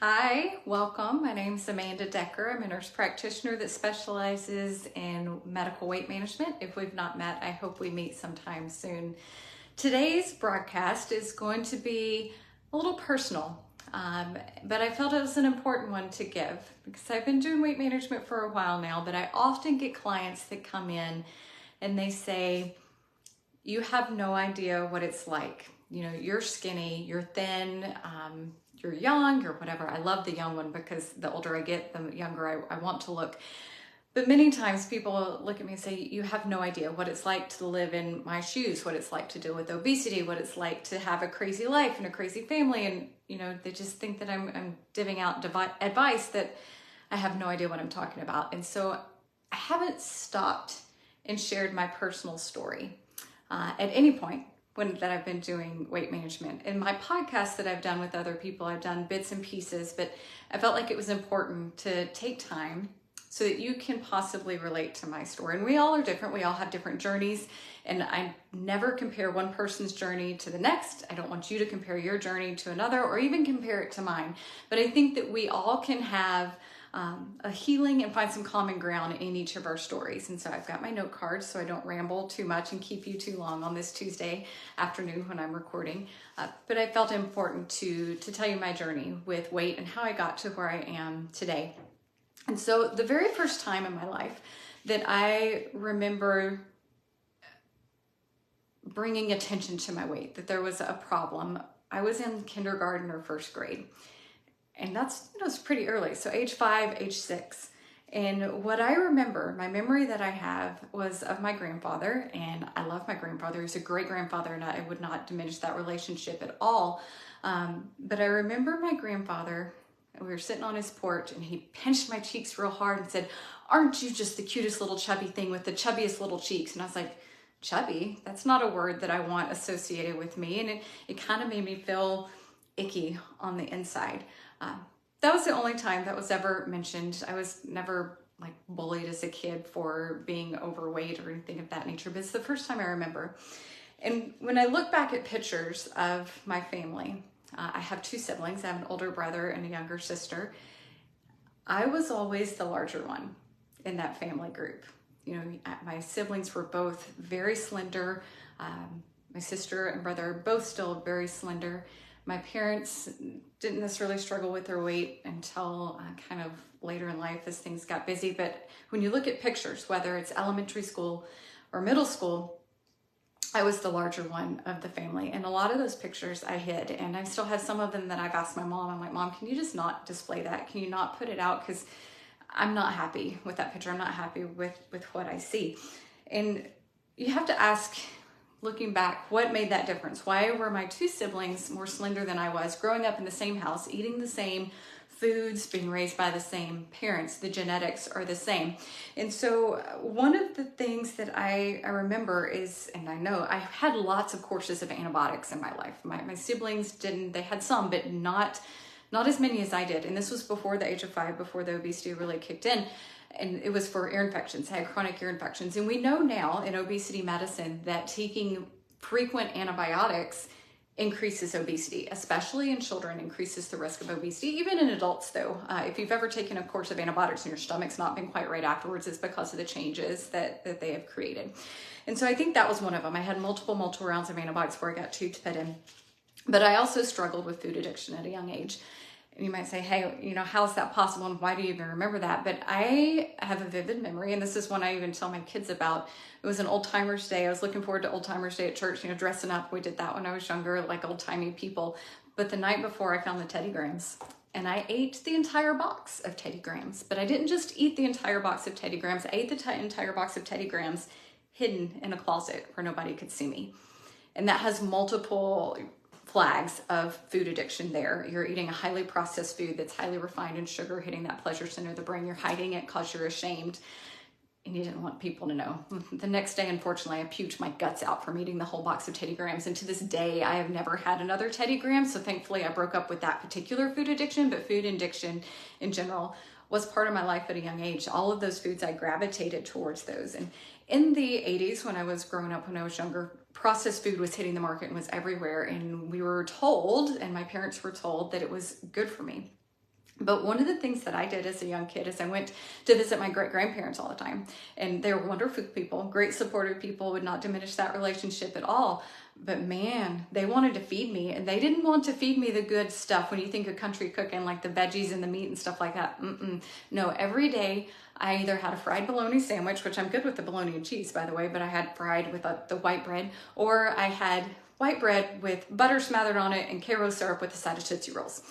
Hi, welcome. My name is Amanda Decker. I'm a nurse practitioner that specializes in medical weight management. If we've not met, I hope we meet sometime soon. Today's broadcast is going to be a little personal, but I felt it was an important one to give because I've been doing weight management for a while now, but I often get clients that come in and they say, you have no idea what it's like. You're skinny, you're thin, you're young, you're whatever. I love the young one because the older I get, the younger I want to look. But many times people look at me and say, you have no idea what it's like to live in my shoes, what it's like to deal with obesity, what it's like to have a crazy life and a crazy family. And, they just think that I'm divvying out advice that I have no idea what I'm talking about. And so I haven't stopped and shared my personal story at any point that I've been doing weight management. In my podcasts that I've done with other people, I've done bits and pieces, but I felt like it was important to take time so that you can possibly relate to my story. And we all are different. We all have different journeys. And I never compare one person's journey to the next. I don't want you to compare your journey to another or even compare it to mine. But I think that we all can have a healing and find some common ground in each of our stories. And so I've got my note cards so I don't ramble too much and keep you too long on this Tuesday afternoon when I'm recording. But I felt important to tell you my journey with weight and how I got to where I am today. And so the very first time in my life that I remember bringing attention to my weight, that there was a problem, I was in kindergarten or first grade. And that's, it's pretty early. So age 5, age 6. And what I remember, my memory that I have was of my grandfather. And I love my grandfather. He's a great grandfather and I would not diminish that relationship at all. But I remember my grandfather, we were sitting on his porch and he pinched my cheeks real hard and said, "Aren't you just the cutest little chubby thing with the chubbiest little cheeks?" And I was like, chubby? That's not a word that I want associated with me. And it kind of made me feel icky on the inside. That was the only time that was ever mentioned. I was never bullied as a kid for being overweight or anything of that nature, but it's the first time I remember. And when I look back at pictures of my family, I have 2 siblings. I have an older brother and a younger sister. I was always the larger one in that family group. My siblings were both very slender. My sister and brother are both still very slender. My parents didn't necessarily struggle with their weight until kind of later in life as things got busy. But when you look at pictures, whether it's elementary school or middle school, I was the larger one of the family. And a lot of those pictures I hid. And I still have some of them that I've asked my mom. I'm like, "Mom, can you just not display that? Can you not put it out? Because I'm not happy with that picture. I'm not happy with what I see." And you have to ask, looking back, what made that difference? Why were my 2 siblings more slender than I was, growing up in the same house, eating the same foods, being raised by the same parents? The genetics are the same. And so one of the things that I remember is, and I know I had lots of courses of antibiotics in my life. My siblings didn't, they had some, but not as many as I did. And this was before the age of 5, before the obesity really kicked in. And it was for ear infections. I had chronic ear infections. And we know now in obesity medicine that taking frequent antibiotics increases obesity, especially in children, increases the risk of obesity, even in adults though. If you've ever taken a course of antibiotics and your stomach's not been quite right afterwards, it's because of the changes that they have created. And so I think that was one of them. I had multiple rounds of antibiotics before I got tubes put in. But I also struggled with food addiction at a young age. And you might say, "Hey, how is that possible and why do you even remember that?" But I have a vivid memory, and this is one I even tell my kids about. It was an old timers day. I was looking forward to old timers day at church, dressing up. We did that when I was younger, like old timey people. But the night before, I found the Teddy Grahams, and I ate the entire box of Teddy Grahams. But I didn't just eat the entire box of Teddy Grahams. I ate the entire box of Teddy Grahams hidden in a closet where nobody could see me. And that has multiple flags of food addiction there. You're eating a highly processed food that's highly refined in sugar, hitting that pleasure center of the brain. You're hiding it because you're ashamed and you didn't want people to know. The next day, unfortunately, I puked my guts out from eating the whole box of Teddy Grahams. And to this day, I have never had another Teddy Graham. So thankfully, I broke up with that particular food addiction, but food addiction in general was part of my life at a young age. All of those foods, I gravitated towards those. And in the 80s, when I was growing up, when I was younger, processed food was hitting the market and was everywhere. And we were told, and my parents were told, that it was good for me. But one of the things that I did as a young kid is I went to visit my great-grandparents all the time. And they were wonderful people, great supportive people, would not diminish that relationship at all. But man, they wanted to feed me, and they didn't want to feed me the good stuff. When you think of country cooking, like the veggies and the meat and stuff like that. No, every day I either had a fried bologna sandwich, which I'm good with the bologna and cheese, by the way, but I had fried with the white bread, or I had white bread with butter smothered on it and Karo syrup with a side of Tootsie Rolls.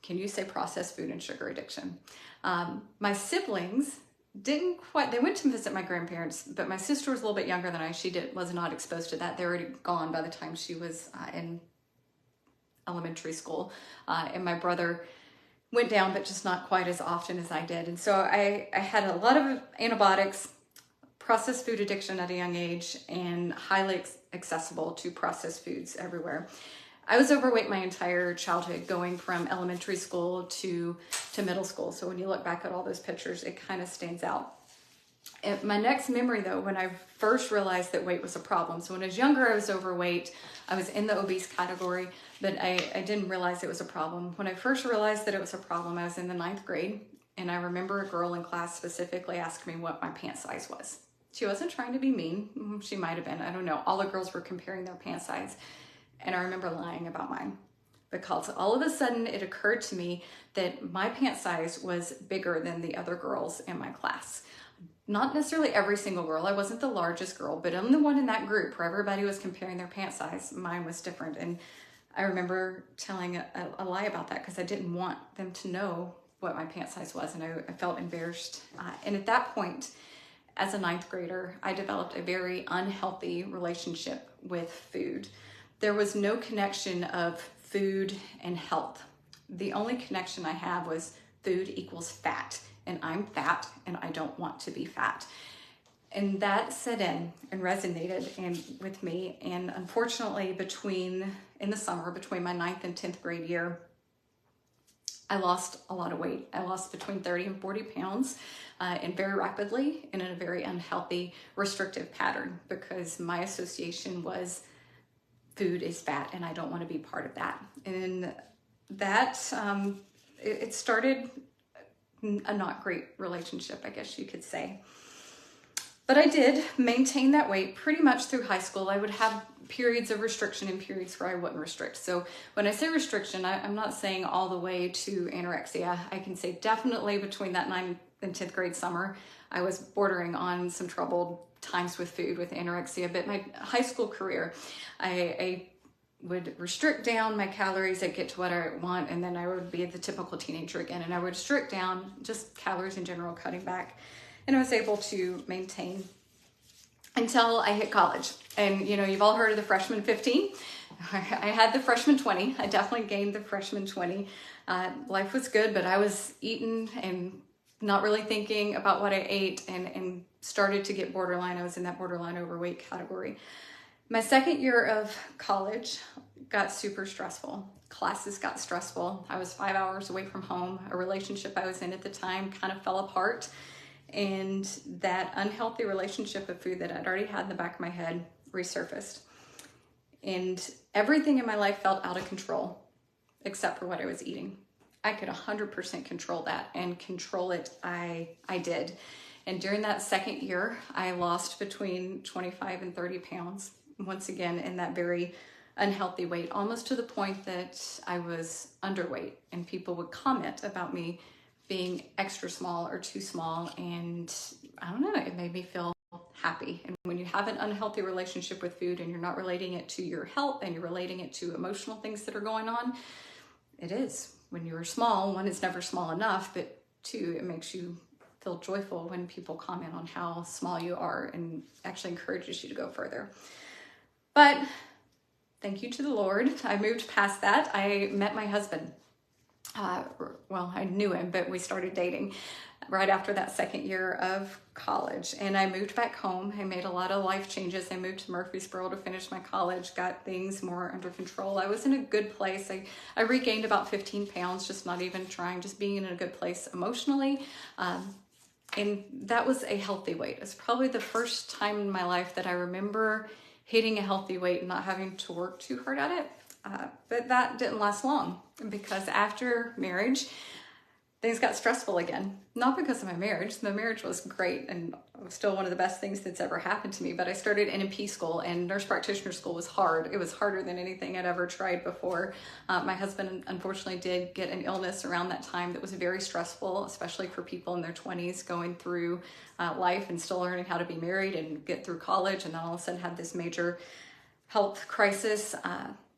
Can you say processed food and sugar addiction? My siblings didn't quite, they went to visit my grandparents, but my sister was a little bit younger than I. She was not exposed to that. They were already gone by the time she was in elementary school. And my brother went down, but just not quite as often as I did. And so I had a lot of antibiotics, processed food addiction at a young age, and highly accessible to processed foods everywhere. I was overweight my entire childhood, going from elementary school to middle school. So when you look back at all those pictures, it kind of stands out. And my next memory, though, when I first realized that weight was a problem. So when I was younger, I was overweight. I was in the obese category, but I didn't realize it was a problem. When I first realized that it was a problem, I was in the 9th grade. And I remember a girl in class specifically asking me what my pant size was. She wasn't trying to be mean. She might have been. I don't know. All the girls were comparing their pant size. And I remember lying about mine, because all of a sudden it occurred to me that my pant size was bigger than the other girls in my class. Not necessarily every single girl. I wasn't the largest girl, but I'm the one in that group where everybody was comparing their pant size. Mine was different. And I remember telling a lie about that because I didn't want them to know what my pant size was. And I felt embarrassed. And at that point, as a 9th grader, I developed a very unhealthy relationship with food. There was no connection of food and health. The only connection I have was food equals fat, and I'm fat and I don't want to be fat. And that set in and resonated with me. And unfortunately, in the summer, between my 9th and 10th grade year, I lost a lot of weight. I lost between 30 and 40 pounds and very rapidly and in a very unhealthy, restrictive pattern, because my association was food is fat and I don't want to be part of that. And that, it started a not great relationship, I guess you could say. But I did maintain that weight pretty much through high school. I would have periods of restriction and periods where I wouldn't restrict. So when I say restriction, I'm not saying all the way to anorexia. I can say definitely between that 9th and 10th grade summer, I was bordering on some troubled times with food, with anorexia. But my high school career, I would restrict down my calories. I'd get to what I want, and then I would be the typical teenager again, and I would restrict down just calories in general, cutting back. And I was able to maintain until I hit college. And you've all heard of the freshman 15. I had the freshman 20. I definitely gained the freshman 20. Life was good, but I was eating and not really thinking about what I ate, and started to get borderline. I was in that borderline overweight category. My second year of college got super stressful. Classes got stressful. I was 5 hours away from home. A relationship I was in at the time kind of fell apart. And that unhealthy relationship with food that I'd already had in the back of my head resurfaced. And everything in my life felt out of control, except for what I was eating. I could 100% control that, and control it I did. And during that second year, I lost between 25 and 30 pounds, once again, in that very unhealthy weight, almost to the point that I was underweight, and people would comment about me being extra small or too small. And I don't know, it made me feel happy. And when you have an unhealthy relationship with food and you're not relating it to your health and you're relating it to emotional things that are going on, it is. When you're small, one, it's never small enough, but two, it makes you feel joyful when people comment on how small you are and actually encourages you to go further. But thank you to the Lord, I moved past that. I met my husband. Well, I knew him, but we started dating right after that second year of college. And I moved back home. I made a lot of life changes. I moved to Murfreesboro to finish my college, got things more under control. I was in a good place. I regained about 15 pounds, just not even trying, just being in a good place emotionally. And that was a healthy weight. It's probably the first time in my life that I remember hitting a healthy weight and not having to work too hard at it. But that didn't last long, because after marriage, things got stressful again. Not because of my marriage. The marriage was great and still one of the best things that's ever happened to me. But I started NP school, and nurse practitioner school was hard. It was harder than anything I'd ever tried before. My husband unfortunately did get an illness around that time that was very stressful, especially for people in their 20s going through life and still learning how to be married and get through college, and then all of a sudden had this major health crisis.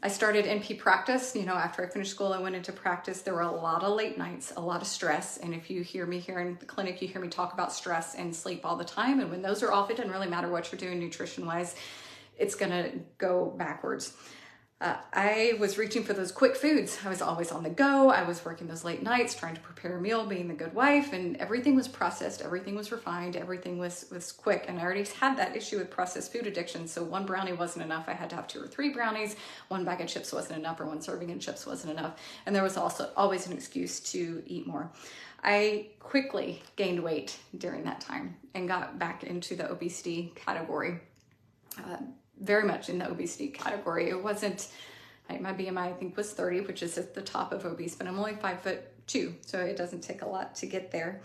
I started NP practice. After I finished school, I went into practice. There were a lot of late nights, a lot of stress. And if you hear me here in the clinic, you hear me talk about stress and sleep all the time. And when those are off, it doesn't really matter what you're doing nutrition-wise, it's gonna go backwards. I was reaching for those quick foods. I was always on the go. I was working those late nights, trying to prepare a meal, being the good wife, and everything was processed, everything was refined, everything was quick. And I already had that issue with processed food addiction. So one brownie wasn't enough. I had to have 2 or 3 brownies. One bag of chips wasn't enough, or one serving of chips wasn't enough. And there was also always an excuse to eat more. I quickly gained weight during that time and got back into the obesity category. Very much in the obesity category. It wasn't, my BMI I think was 30, which is at the top of obese, but I'm only 5'2", so it doesn't take a lot to get there.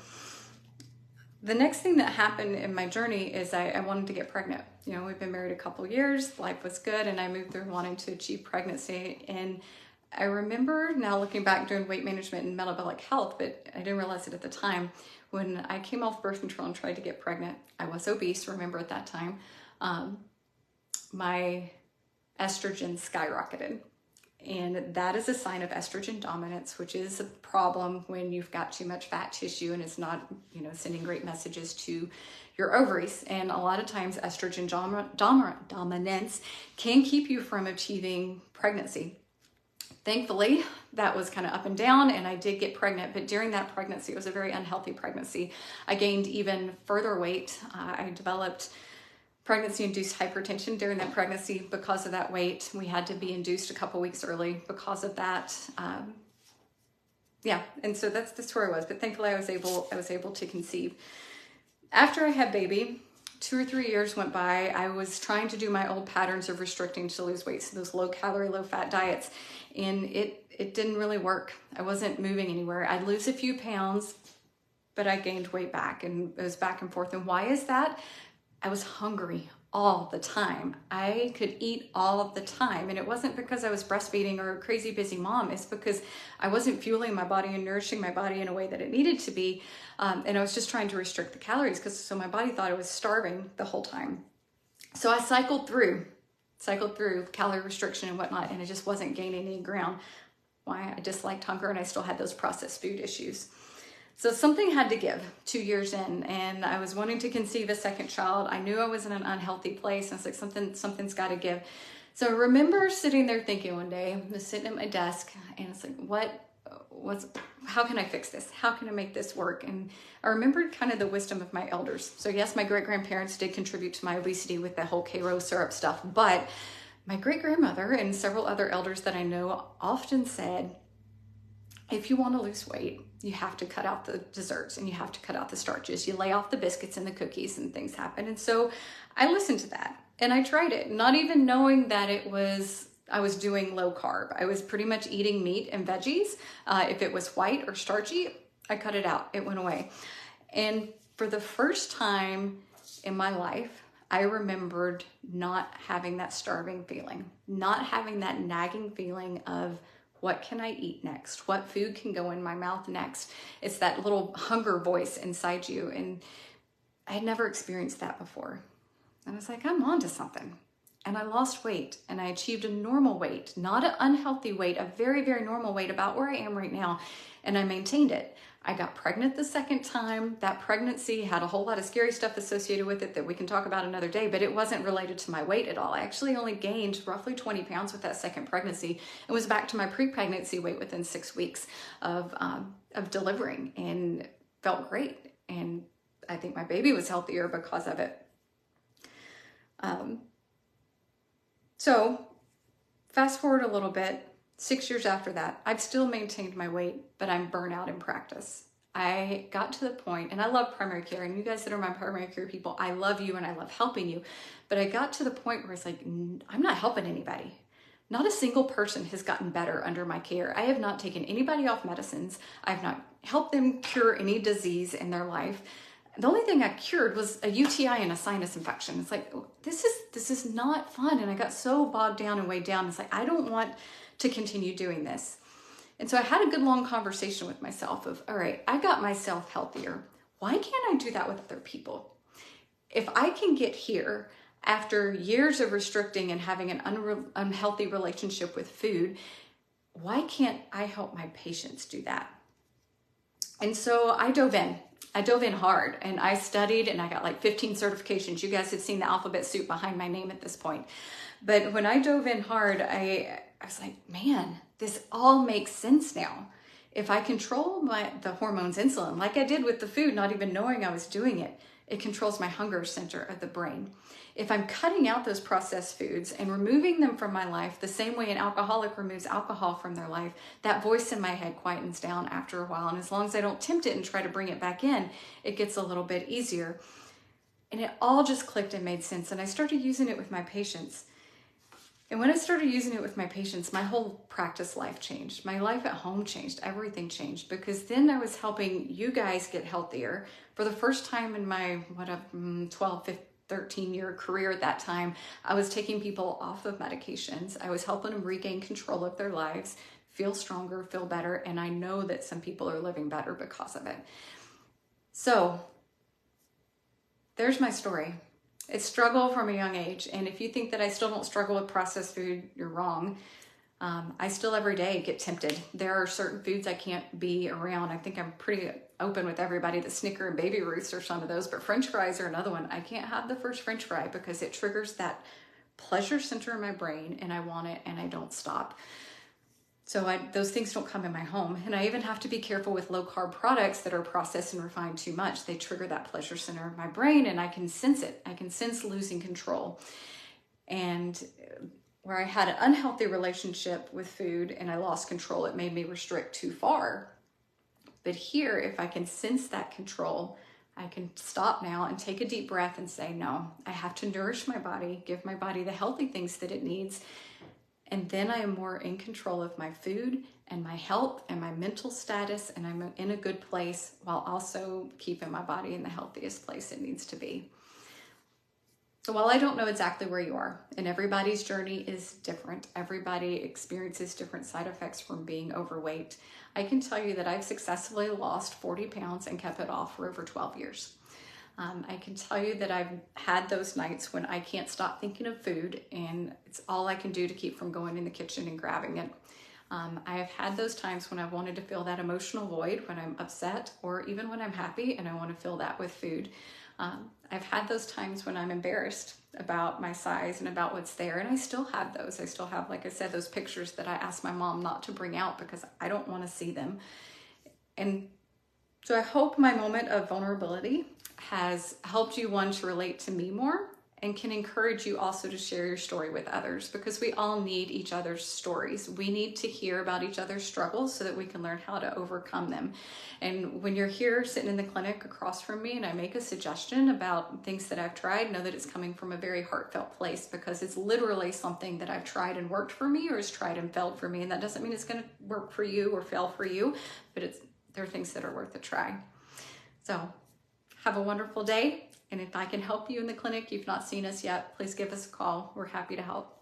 The next thing that happened in my journey is I wanted to get pregnant. We've been married a couple years, life was good, and I moved through wanting to achieve pregnancy. And I remember now looking back doing weight management and metabolic health, but I didn't realize it at the time. When I came off birth control and tried to get pregnant, I was obese, remember at that time. My estrogen skyrocketed. And that is a sign of estrogen dominance, which is a problem when you've got too much fat tissue and it's not, sending great messages to your ovaries. And a lot of times estrogen dominance can keep you from achieving pregnancy. Thankfully, that was kind of up and down, and I did get pregnant, but during that pregnancy, it was a very unhealthy pregnancy. I gained even further weight. I developed pregnancy-induced hypertension during that pregnancy because of that weight. We had to be induced a couple weeks early because of that. And so that's where I was. But thankfully, I was able to conceive. After I had baby, 2 or 3 years went by. I was trying to do my old patterns of restricting to lose weight, so those low-calorie, low-fat diets, and it didn't really work. I wasn't moving anywhere. I'd lose a few pounds, but I gained weight back, and it was back and forth. And why is that? I was hungry all the time. I could eat all of the time. And it wasn't because I was breastfeeding or a crazy busy mom. It's because I wasn't fueling my body and nourishing my body in a way that it needed to be. And I was just trying to restrict the calories so my body thought I was starving the whole time. So I cycled through calorie restriction and whatnot, and I just wasn't gaining any ground. Why? I disliked hunger, and I still had those processed food issues. So something had to give 2 years in, and I was wanting to conceive a second child. I knew I was in an unhealthy place, and it's like something's got to give. So I remember sitting there thinking one day, I was sitting at my desk, and it's like, how can I fix this? How can I make this work? And I remembered kind of the wisdom of my elders. So yes, my great-grandparents did contribute to my obesity with the whole Karo syrup stuff, but my great-grandmother and several other elders that I know often said, if you want to lose weight, you have to cut out the desserts and you have to cut out the starches. You lay off the biscuits and the cookies and things happen. And so I listened to that and I tried it, not even knowing that I was doing low carb. I was pretty much eating meat and veggies. If it was white or starchy, I cut it out. It went away. And for the first time in my life, I remembered not having that starving feeling, not having that nagging feeling of, what can I eat next? What food can go in my mouth next? It's that little hunger voice inside you. And I had never experienced that before. And I was like, I'm on to something. And I lost weight and I achieved a normal weight, not an unhealthy weight, a very, very normal weight, about where I am right now. And I maintained it. I got pregnant the second time. That pregnancy had a whole lot of scary stuff associated with it that we can talk about another day, but it wasn't related to my weight at all. I actually only gained roughly 20 pounds with that second pregnancy and was back to my pre-pregnancy weight within 6 weeks of delivering, and felt great. And I think my baby was healthier because of it. So fast forward a little bit, 6 years after that, I've still maintained my weight, but I'm burnt out in practice. I got to the point, and I love primary care, and you guys that are my primary care people, I love you and I love helping you. But I got to the point where it's like, I'm not helping anybody. Not a single person has gotten better under my care. I have not taken anybody off medicines. I have not helped them cure any disease in their life. The only thing I cured was a UTI and a sinus infection. It's like, this is not fun. And I got so bogged down and weighed down. It's like, I don't want to continue doing this. And so I had a good long conversation with myself of, all right, I got myself healthier. Why can't I do that with other people? If I can get here after years of restricting and having an unhealthy relationship with food, why can't I help my patients do that? And so I dove in hard, and I studied, and I got like 15 certifications. You guys have seen the alphabet soup behind my name at this point. But when I dove in hard, I was like, man, this all makes sense now. If I control the hormones, insulin, like I did with the food, not even knowing I was doing it, it controls my hunger center of the brain. If I'm cutting out those processed foods and removing them from my life the same way an alcoholic removes alcohol from their life, that voice in my head quietens down after a while. And as long as I don't tempt it and try to bring it back in, it gets a little bit easier. And it all just clicked and made sense. And I started using it with my patients. And when I started using it with my patients, my whole practice life changed. My life at home changed. Everything changed, because then I was helping you guys get healthier. For the first time in my 13-year career at that time, I was taking people off of medications. I was helping them regain control of their lives, feel stronger, feel better, and I know that some people are living better because of it. So there's my story. It's struggle from a young age, and if you think that I still don't struggle with processed food, you're wrong. I still every day get tempted. There are certain foods I can't be around. I think I'm pretty open with everybody that Snicker and Baby Ruths are some of those, but French fries are another one. I can't have the first French fry because it triggers that pleasure center in my brain, and I want it and I don't stop. So those things don't come in my home. And I even have to be careful with low carb products that are processed and refined too much. They trigger that pleasure center of my brain, and I can sense it. I can sense losing control. And where I had an unhealthy relationship with food and I lost control, it made me restrict too far. But here, if I can sense that control, I can stop now and take a deep breath and say, no, I have to nourish my body, give my body the healthy things that it needs. And then I am more in control of my food and my health and my mental status, and I'm in a good place while also keeping my body in the healthiest place it needs to be. So while I don't know exactly where you are, and everybody's journey is different, everybody experiences different side effects from being overweight, I can tell you that I've successfully lost 40 pounds and kept it off for over 12 years. I can tell you that I've had those nights when I can't stop thinking of food, and it's all I can do to keep from going in the kitchen and grabbing it. I have had those times when I've wanted to fill that emotional void when I'm upset, or even when I'm happy and I want to fill that with food. I've had those times when I'm embarrassed about my size and about what's there, and I still have those. I still have, like I said, those pictures that I asked my mom not to bring out because I don't want to see them. And so I hope my moment of vulnerability has helped you, one, to relate to me more, and can encourage you also to share your story with others, because we all need each other's stories. We need to hear about each other's struggles so that we can learn how to overcome them. And when you're here sitting in the clinic across from me and I make a suggestion about things that I've tried, know that it's coming from a very heartfelt place, because it's literally something that I've tried and worked for me, or has tried and failed for me. And that doesn't mean it's going to work for you or fail for you, but there are things that are worth a try. So have a wonderful day. And if I can help you in the clinic, you've not seen us yet, please give us a call. We're happy to help.